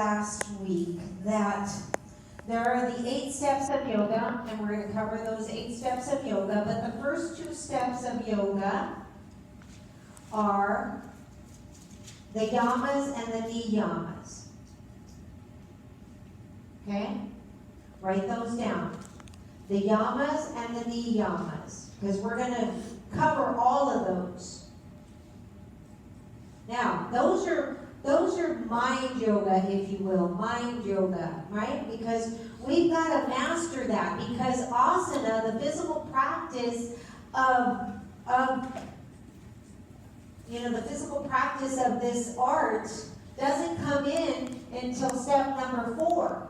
last week that there are the 8 steps of yoga, and we're going to cover those 8 steps of yoga, but the first 2 steps of yoga are the yamas and the niyamas. Okay? Write those down. The yamas and the niyamas, because we're going to cover all of those. Now, those are mind yoga, if you will, mind yoga, right? Because we've got to master that, because asana, the physical practice of the physical practice of this art doesn't come in until step number 4.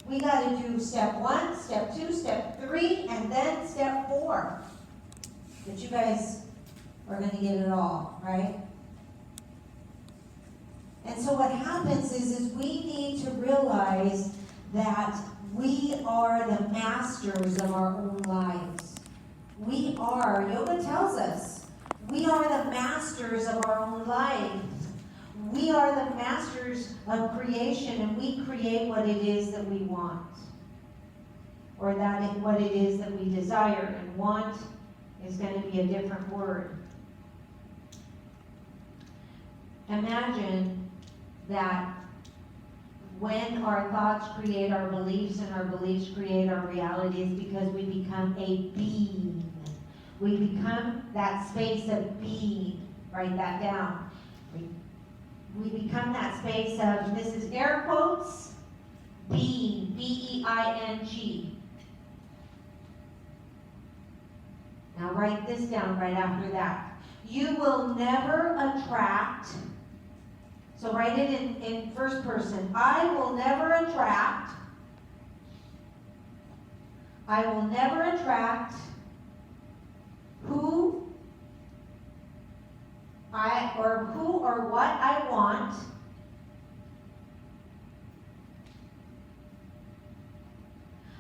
We got to do step 1, step 2, step 3, and then step 4. But you guys are going to get it all, right? And so what happens is we need to realize that we are the masters of our own lives. We are, yoga tells us, we are the masters of our own lives. We are the masters of creation, and we create what it is that we want. Or what it is that we desire. And want is going to be a different word. Imagine that when our thoughts create our beliefs and our beliefs create our realities, because we become a being. We become that space of being. Write that down. We become that space of, this is air quotes, being, B-E-I-N-G. Now write this down right after that. You will never attract, so write it in first person. I will never attract who or what I want.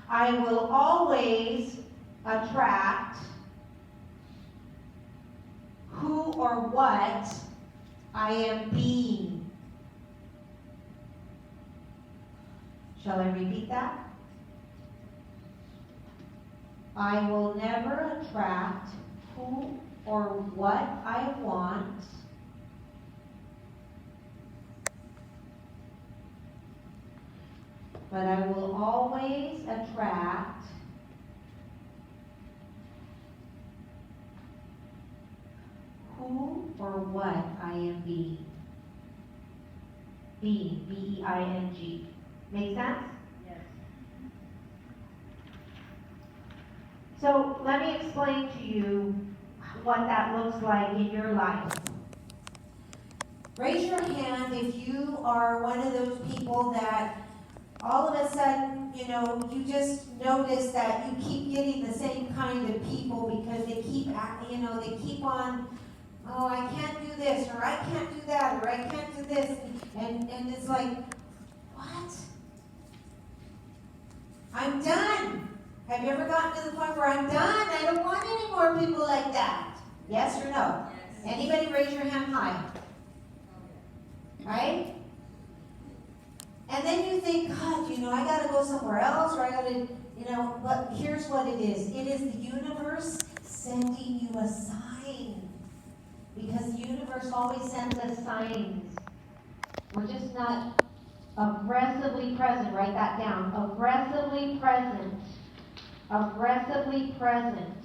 I will always attract who or what I am being. Shall I repeat that? I will never attract who or what I want. But I will always attract who or what I am being. Being, B-E-I-N-G. Make sense? Yes. So let me explain to you what that looks like in your life. Raise your hand if you are one of those people that all of a sudden, you just notice that you keep getting the same kind of people because they keep on, oh, I can't do this, or I can't do that, or I can't do this. And it's like, what? I'm done. Have you ever gotten to the point where I'm done? I don't want any more people like that. Yes or no? Yes. Anybody raise your hand high? Right? And then you think, God, I got to go somewhere else, or I got to, but here's what it is. It is the universe sending you a sign. Because the universe always sends us signs. We're just not aggressively present. Write that down. Aggressively present. Aggressively present.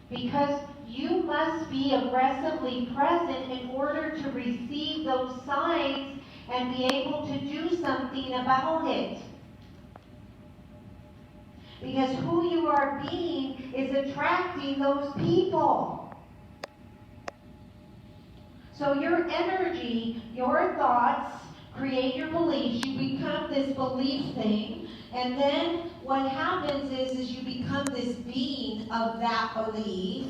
Because you must be aggressively present in order to receive those signs and be able to do something about it. Because who you are being is attracting those people. So your energy, your thoughts create your beliefs. You become this belief thing. And then what happens is you become this being of that belief.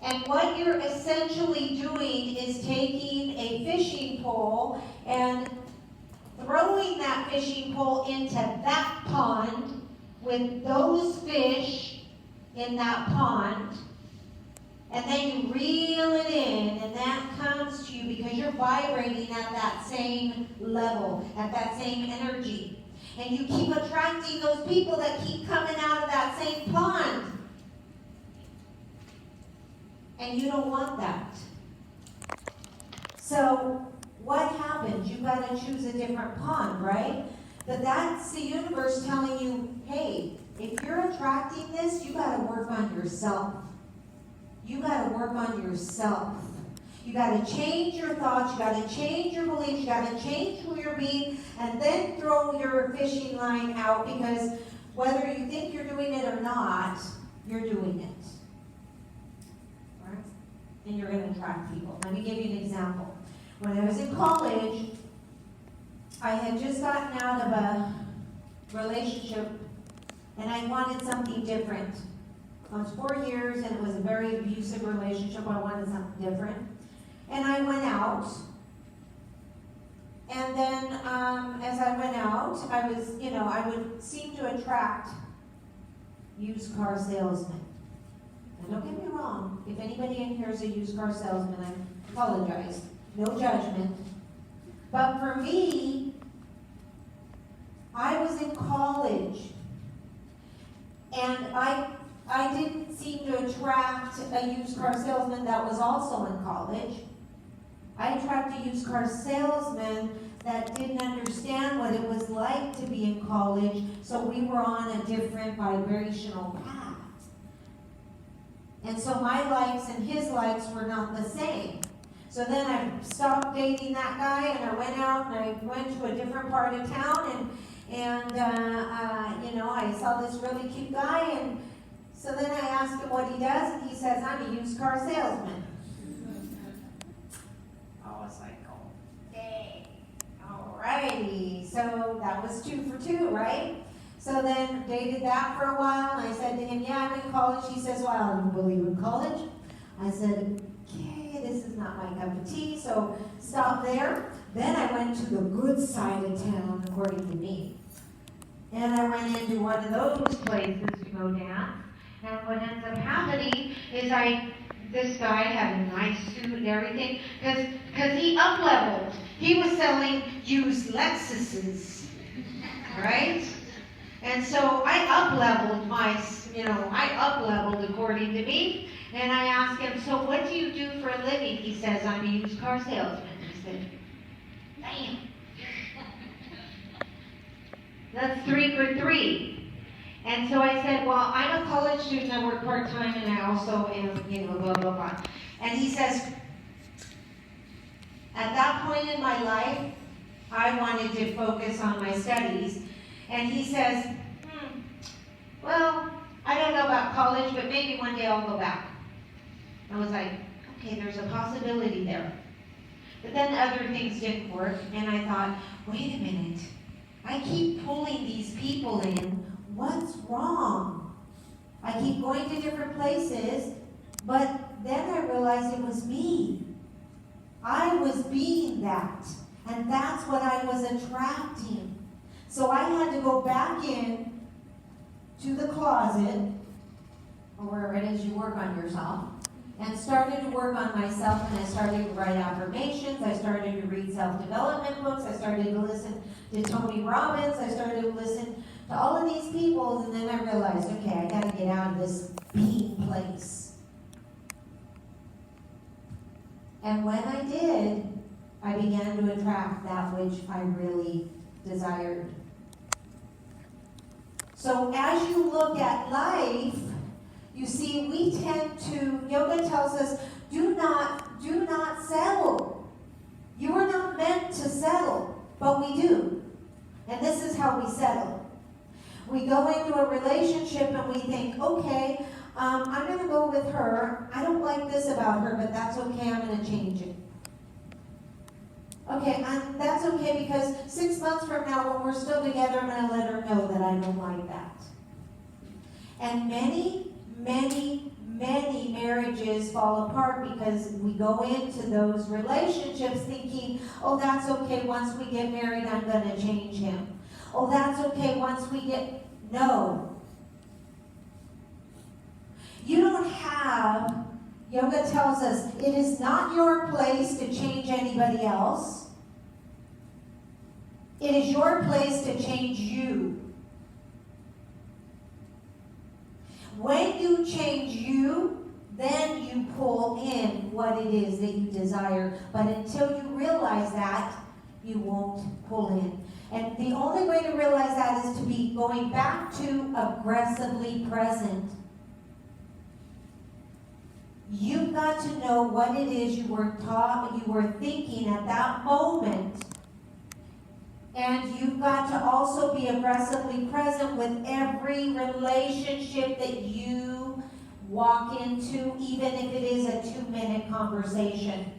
And what you're essentially doing is taking a fishing pole and throwing that fishing pole into that pond with those fish in that pond, and then you reel it in, and that comes to you because you're vibrating at that same level, at that same energy. And you keep attracting those people that keep coming out of that same pond. And you don't want that. So what happens? You got to choose a different pond, right? But that's the universe telling you, hey, if you're attracting this, you got to work on yourself. You got to work on yourself. You got to change your thoughts. You got to change your beliefs. You got to change who you're being, and then throw your fishing line out, because whether you think you're doing it or not, you're doing it. All right? And you're going to attract people. Let me give you an example. When I was in college, I had just gotten out of a relationship, and I wanted something different. I was 4 years, and it was a very abusive relationship. I wanted something different. And I went out. And then as I went out, I would seem to attract used car salesmen. And don't get me wrong, if anybody in here is a used car salesman, I apologize. No judgment. But for me, I was in college, and I didn't seem to attract a used car salesman that was also in college. I attracted a used car salesman that didn't understand what it was like to be in college, so we were on a different vibrational path. And so my likes and his likes were not the same. So then I stopped dating that guy, and I went out and I went to a different part of town, and I saw this really cute guy, and so then I asked him what he does, and he says, I'm a used car salesman. I was like, oh, dang. Alrighty. So that was 2 for 2, right? So then dated that for a while, and I said to him, yeah, I'm in college. He says, well, I don't believe in college. I said, okay, this is not my cup of tea, so stop there. Then I went to the good side of town, according to me. And I went into one of those places to go dance. And what ends up happening is this guy had a nice suit and everything, because he up-leveled. He was selling used Lexuses, right? And so I up-leveled according to me. And I asked him, so what do you do for a living? He says, I'm a used car salesman. I said, damn. That's 3 for 3. And so I said, well, I'm a college student, I work part-time, and I also am, blah, blah, blah. And he says, at that point in my life, I wanted to focus on my studies. And he says, well, I don't know about college, but maybe one day I'll go back. I was like, okay, there's a possibility there. But then other things didn't work, and I thought, wait a minute. I keep pulling these people in. What's wrong? I keep going to different places, but then I realized it was me. I was being that, and that's what I was attracting. So I had to go back in to the closet, or wherever it is you work on yourself, and started to work on myself, and I started to write affirmations, I started to read self-development books, I started to listen to Tony Robbins, I started to listen to all of these people, and then I realized, okay, I got to get out of this being place. And when I did, I began to attract that which I really desired. So as you look at life, you see, we tend to, yoga tells us, do not settle. You are not meant to settle, but we do. And this is how we settle. We go into a relationship and we think, okay, I'm going to go with her. I don't like this about her, but that's okay. I'm going to change it. Okay, that's okay, because 6 months from now, when we're still together, I'm going to let her know that I don't like that. And many marriages fall apart because we go into those relationships thinking, oh, that's okay, once we get married, I'm going to change him. Oh, that's okay, once we get... No. yoga tells us, it is not your place to change anybody else. It is your place to change you. When you change you, then you pull in what it is that you desire. But until you realize that, you won't pull in. And the only way to realize that is to be going back to aggressively present. You've got to know what it is you were taught, you were thinking at that moment. And you've got to also be aggressively present with every relationship that you walk into, even if it is a 2-minute conversation.